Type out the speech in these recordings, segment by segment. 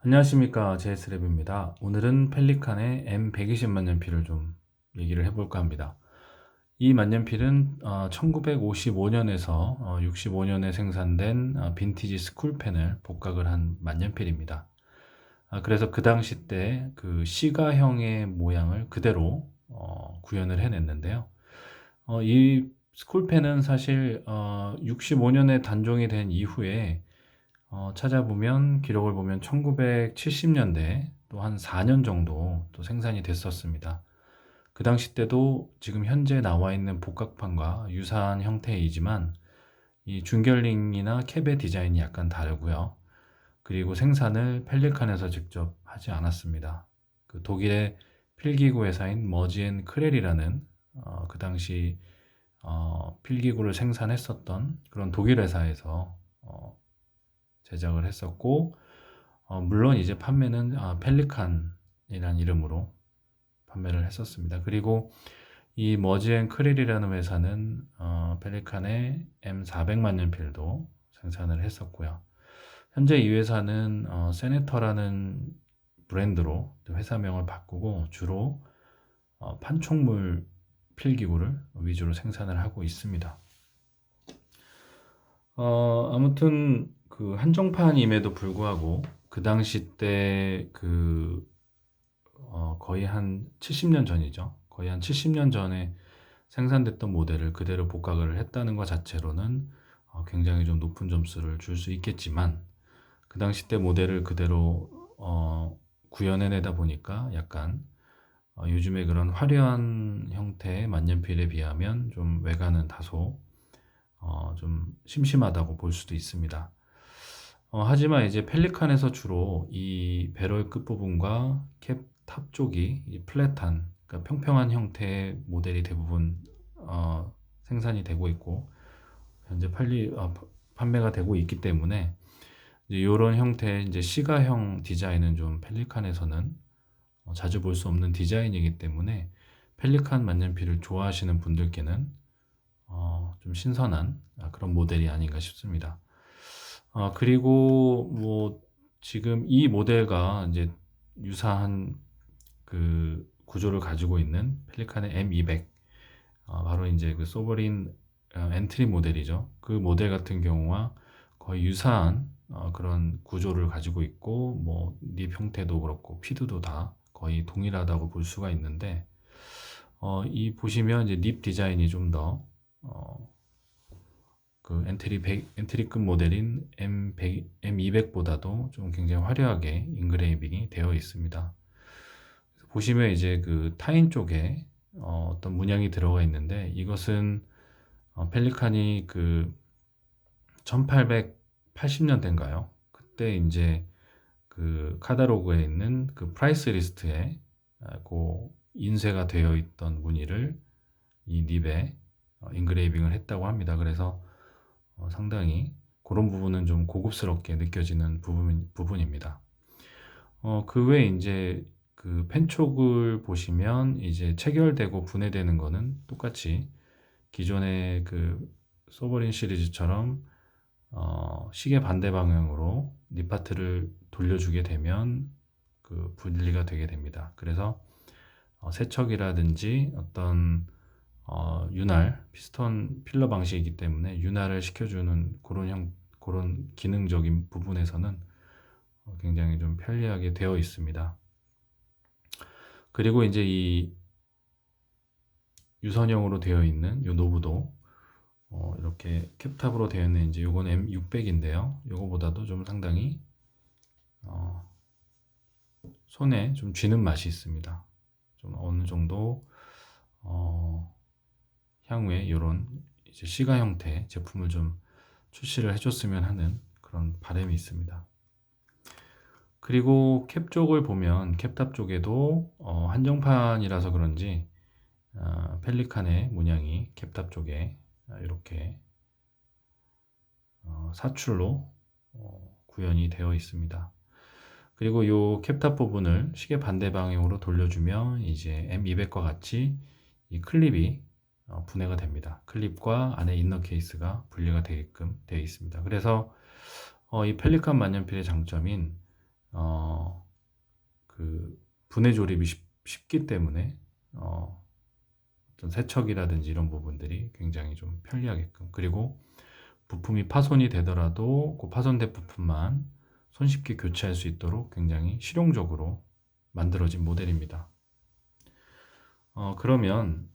안녕하십니까, 제이스랩입니다. 오늘은 펠리칸의 M120 만년필을 좀 얘기를 해볼까 합니다. 이 만년필은 1955년에서 65년에 생산된 빈티지 스쿨펜을 복각을 한 만년필입니다. 그래서 그 당시 때 그 시가형의 모양을 그대로 구현을 해냈는데요. 이 스쿨펜은 사실 65년에 단종이 된 이후에 찾아보면 기록을 보면 1970년대 또 한 4년 정도 또 생산이 됐었습니다. 그 당시 때도 지금 현재 나와 있는 복각판과 유사한 형태이지만 이 준결링이나 캡의 디자인이 약간 다르고요. 그리고 생산을 펠리칸에서 직접 하지 않았습니다. 그 독일의 필기구 회사인 머지앤 크렐이라는 그 당시 필기구를 생산했었던 그런 독일 회사에서 제작을 했었고, 물론 이제 판매는 펠리칸이라는 이름으로 판매를 했었습니다. 그리고 이 머지앤 크릴이라는 회사는 펠리칸의 M400만 년필도 생산을 했었고요. 현재 이 회사는 세네터라는 브랜드로 회사명을 바꾸고 주로 판촉물 필기구를 위주로 생산을 하고 있습니다. 아무튼 그 한정판임에도 불구하고 그 당시 때 거의 한 70년 전이죠. 거의 한 70년 전에 생산됐던 모델을 그대로 복각을 했다는 것 자체로는 굉장히 좀 높은 점수를 줄 수 있겠지만 그 당시 때 모델을 그대로 구현해내다 보니까 약간 요즘의 그런 화려한 형태의 만년필에 비하면 좀 외관은 다소 좀 심심하다고 볼 수도 있습니다. 하지만 이제 펠리칸에서 주로 이 배럴 끝부분과 캡 탑 쪽이 이 플랫한, 그러니까 평평한 형태의 모델이 대부분 생산이 되고 있고 현재 판매가 되고 있기 때문에 이제 이런 형태의 이제 시가형 디자인은 좀 펠리칸에서는 자주 볼 수 없는 디자인이기 때문에 펠리칸 만년필을 좋아하시는 분들께는 좀 신선한 그런 모델이 아닌가 싶습니다. 그리고 뭐 지금 이 모델과 이제 유사한 그 구조를 가지고 있는 펠리칸의 M200, 바로 이제 그 소버린 엔트리 모델이죠. 그 모델 같은 경우와 거의 유사한 그런 구조를 가지고 있고 뭐 립 형태도 그렇고 피드도 다 거의 동일하다고 볼 수가 있는데 이 보시면 이제 립 디자인이 좀 더 그 엔트리급 모델인 M200보다도 좀 굉장히 화려하게 인그레이빙이 되어 있습니다. 보시면 이제 그 타인 쪽에 떤 문양이 들어가 있는데 이것은 펠리칸이 그 1880년대인가요? 그때 이제 그 카다로그에 있는 그 프라이스 리스트에 그 인쇄가 되어 있던 무늬를 이 닙에 인그레이빙을 했다고 합니다. 그래서 상당히 그런 부분은 좀 고급스럽게 느껴지는 부분입니다. 그 외에 이제 그 펜촉을 보시면 이제 체결되고 분해되는 거는 똑같이 기존의 그 소버린 시리즈처럼 시계 반대 방향으로 립파트를 돌려주게 되면 그 분리가 되게 됩니다. 그래서 세척이라든지 어떤 윤활, 피스톤 필러 방식이기 때문에 윤활을 시켜주는 그런 기능적인 부분에서는 굉장히 좀 편리하게 되어 있습니다. 그리고 이제 이 유선형으로 되어 있는 이 노브도 이렇게 캡탑으로 되어 있는 이제 요건 M600인데요. 요거보다도 좀 상당히 손에 좀 쥐는 맛이 있습니다. 좀 어느 정도 향후에 이런 이제 시가 형태 제품을 좀 출시를 해줬으면 하는 그런 바람이 있습니다. 그리고 캡 쪽을 보면 캡탑 쪽에도 한정판이라서 그런지 펠리칸의 문양이 캡탑 쪽에 이렇게 사출로 구현이 되어 있습니다. 그리고 이 캡탑 부분을 시계 반대 방향으로 돌려주면 이제 M200과 같이 이 클립이 분해가 됩니다. 클립과 안에 이너 케이스가 분리가 되게끔 되어 있습니다. 그래서 이 펠리칸 만년필의 장점인 그 분해 조립이 쉽기 때문에 어떤 세척이라든지 이런 부분들이 굉장히 좀 편리하게끔, 그리고 부품이 파손이 되더라도 그 파손된 부품만 손쉽게 교체할 수 있도록 굉장히 실용적으로 만들어진 모델입니다. 그러면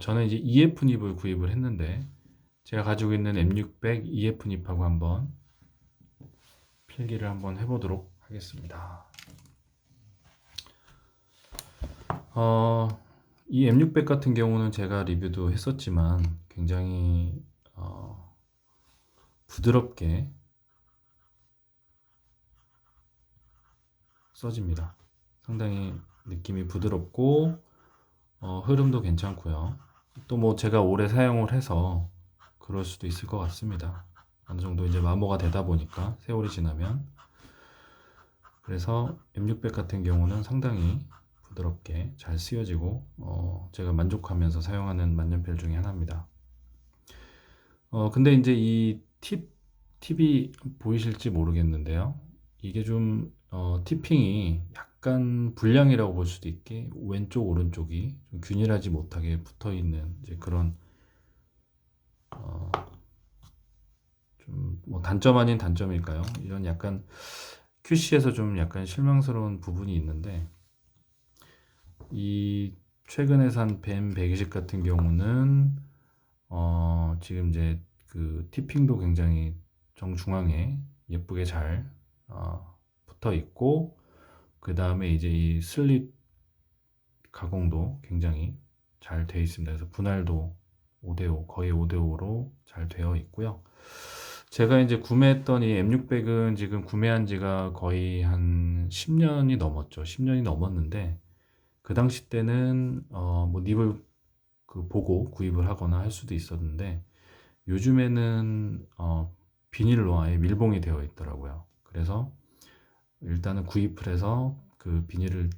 저는 이제 EF 닙을 구입을 했는데, 제가 가지고 있는 M600 EF 닙하고 한번 필기를 한번 해보도록 하겠습니다. 이 M600 같은 경우는 제가 리뷰도 했었지만 굉장히 부드럽게 써집니다. 상당히 느낌이 부드럽고 흐름도 괜찮고요. 또 뭐 제가 오래 사용을 해서 그럴 수도 있을 것 같습니다. 어느 정도 이제 마모가 되다 보니까 세월이 지나면. 그래서 M600 같은 경우는 상당히 부드럽게 잘 쓰여지고 제가 만족하면서 사용하는 만년필 중에 하나입니다. 근데 이제 이 팁이 보이실지 모르겠는데요. 이게 좀 티핑이 약간 불량이라고 볼 수도 있게 왼쪽 오른쪽이 좀 균일하지 못하게 붙어 있는 이제 그런 좀 뭐 단점 아닌 단점일까요? 이런 약간 QC에서 좀 약간 실망스러운 부분이 있는데, 이 최근에 산 뱀 120 같은 경우는 지금 이제 그 티핑도 굉장히 정중앙에 예쁘게 잘 붙어 있고, 그 다음에 이제 이 슬릿 가공도 굉장히 잘 되어 있습니다. 그래서 분할도 5대5, 거의 5대5로 잘 되어 있고요. 제가 이제 구매했던 이 M600은 지금 구매한 지가 거의 한 10년이 넘었죠. 10년이 넘었는데, 그 당시 때는 뭐 닙을 그 보고 구입을 하거나 할 수도 있었는데, 요즘에는 비닐로 아예 밀봉이 되어 있더라고요. 그래서 일단은 구입을 해서 그 비닐을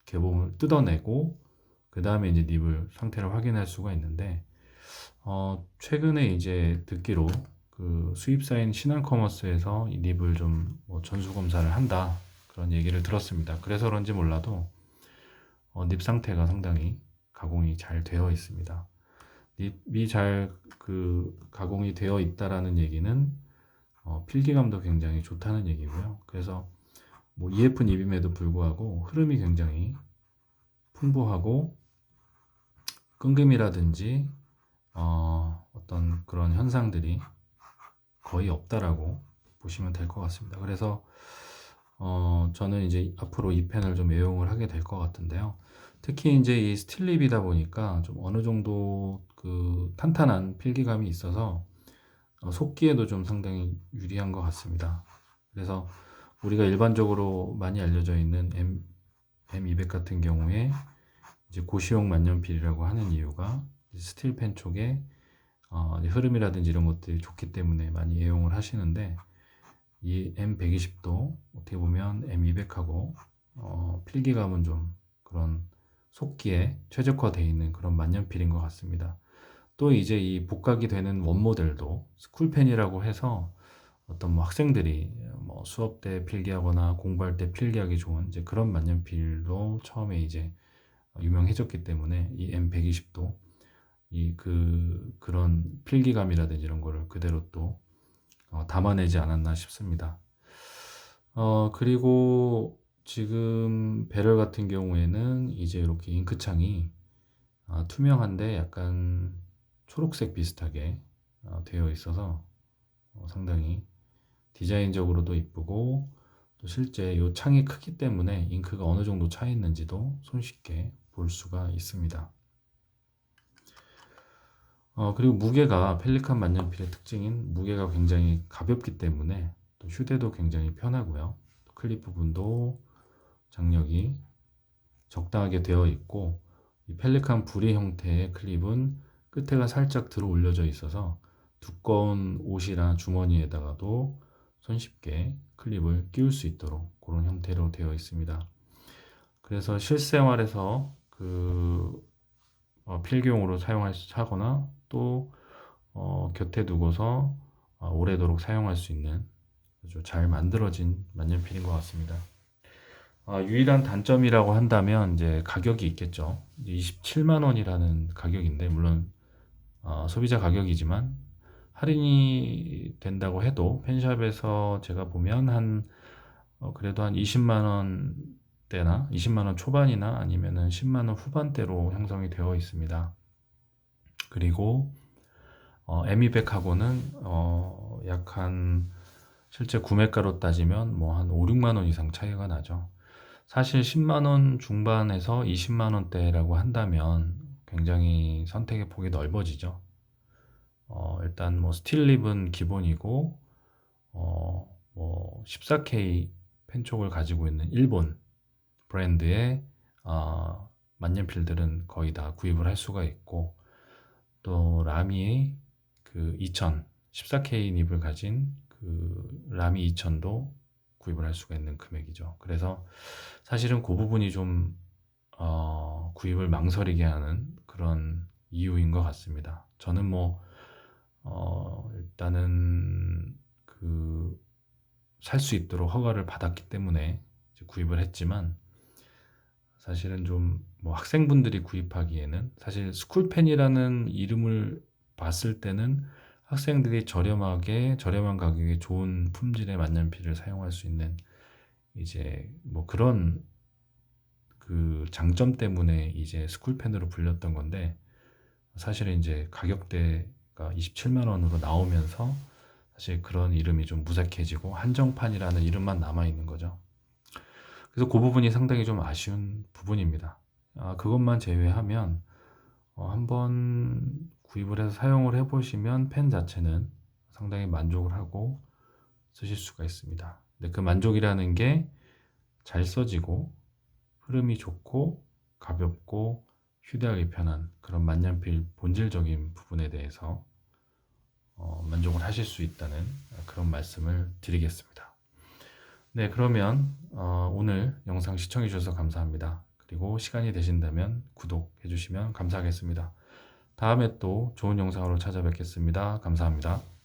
개봉을 뜯어내고 그 다음에 이제 닙을 상태를 확인할 수가 있는데, 최근에 이제 듣기로 그 수입사인 신한커머스에서 이 닙을 좀 뭐 전수 검사를 한다, 그런 얘기를 들었습니다. 그래서 그런지 몰라도 닙 상태가 상당히 가공이 잘 되어 있습니다. 닙이 잘 그 가공이 되어 있다라는 얘기는 필기감도 굉장히 좋다는 얘기고요. 그래서 뭐 EF 닙임에도 불구하고 흐름이 굉장히 풍부하고 끈금이라든지 어떤 그런 현상들이 거의 없다라고 보시면 될 것 같습니다. 그래서 저는 이제 앞으로 이 펜을 좀 애용을 하게 될 것 같은데요. 특히 이제 이 스틸립이다 보니까 좀 어느 정도 그 탄탄한 필기감이 있어서 속기에도 좀 상당히 유리한 것 같습니다. 그래서 우리가 일반적으로 많이 알려져 있는 M200 같은 경우에 이제 고시용 만년필이라고 하는 이유가 스틸 펜 쪽에 흐름이라든지 이런 것들이 좋기 때문에 많이 애용을 하시는데, 이 M120도 어떻게 보면 M200하고 필기감은 좀 그런 속기에 최적화되어 있는 그런 만년필인 것 같습니다. 또 이제 이 복각이 되는 원모델도 스쿨펜이라고 해서 어떤 뭐 학생들이 뭐 수업 때 필기하거나 공부할 때 필기하기 좋은 이제 그런 만년필로 처음에 이제 유명해졌기 때문에 이 M120도 그런 필기감이라든지 이런 거를 그대로 또 담아내지 않았나 싶습니다. 그리고 지금 배럴 같은 경우에는 이제 이렇게 잉크창이 투명한데 약간 초록색 비슷하게 되어 있어서 상당히 디자인적으로도 이쁘고, 또 실제 이 창이 크기 때문에 잉크가 어느 정도 차 있는지도 손쉽게 볼 수가 있습니다. 그리고 무게가 펠리칸 만년필의 특징인 무게가 굉장히 가볍기 때문에 또 휴대도 굉장히 편하고요. 클립 부분도 장력이 적당하게 되어 있고, 이 펠리칸 부리 형태의 클립은 끝에가 살짝 들어 올려져 있어서 두꺼운 옷이나 주머니에다가도 손쉽게 클립을 끼울 수 있도록 그런 형태로 되어 있습니다. 그래서 실생활에서 필기용으로 하거나 또 곁에 두고서 오래도록 사용할 수 있는 아주 잘 만들어진 만년필인 것 같습니다. 유일한 단점이라고 한다면 이제 가격이 있겠죠. 27만 원이라는 가격인데 물론 소비자 가격이지만 할인이 된다고 해도 펜샵에서 제가 보면 그래도 한 20만 원대나 20만 원 초반이나 아니면은 10만 원 후반대로 형성이 되어 있습니다. 그리고 에미백하고는 약 한 실제 구매가로 따지면 뭐 한 5, 6만 원 이상 차이가 나죠. 사실 10만 원 중반에서 20만 원대라고 한다면 굉장히 선택의 폭이 넓어지죠. 일단 뭐 스틸립은 기본이고 뭐 14K 펜촉을 가지고 있는 일본 브랜드의 만년필들은 거의 다 구입을 할 수가 있고, 또 라미 그 2000 14K 닙을 가진 그 라미 2000도 구입을 할 수가 있는 금액이죠. 그래서 사실은 그 부분이 좀 구입을 망설이게 하는 그런 이유인 것 같습니다. 저는 뭐 일단은 그 살 수 있도록 허가를 받았기 때문에 이제 구입을 했지만, 사실은 좀 뭐 학생분들이 구입하기에는 사실 스쿨펜이라는 이름을 봤을 때는 학생들이 저렴한 가격에 좋은 품질의 만년필을 사용할 수 있는 이제 뭐 그런 그 장점 때문에 이제 스쿨펜으로 불렸던 건데, 사실은 이제 가격대가 27만 원으로 나오면서 사실 그런 이름이 좀 무색해지고 한정판이라는 이름만 남아 있는 거죠. 그래서 그 부분이 상당히 좀 아쉬운 부분입니다. 그것만 제외하면 한번 구입을 해서 사용을 해보시면 펜 자체는 상당히 만족을 하고 쓰실 수가 있습니다. 근데 그 만족이라는 게 잘 써지고 흐름이 좋고 가볍고 휴대하기 편한 그런 만년필 본질적인 부분에 대해서 만족을 하실 수 있다는 그런 말씀을 드리겠습니다. 네, 그러면 오늘 영상 시청해 주셔서 감사합니다. 그리고 시간이 되신다면 구독해 주시면 감사하겠습니다. 다음에 또 좋은 영상으로 찾아뵙겠습니다. 감사합니다.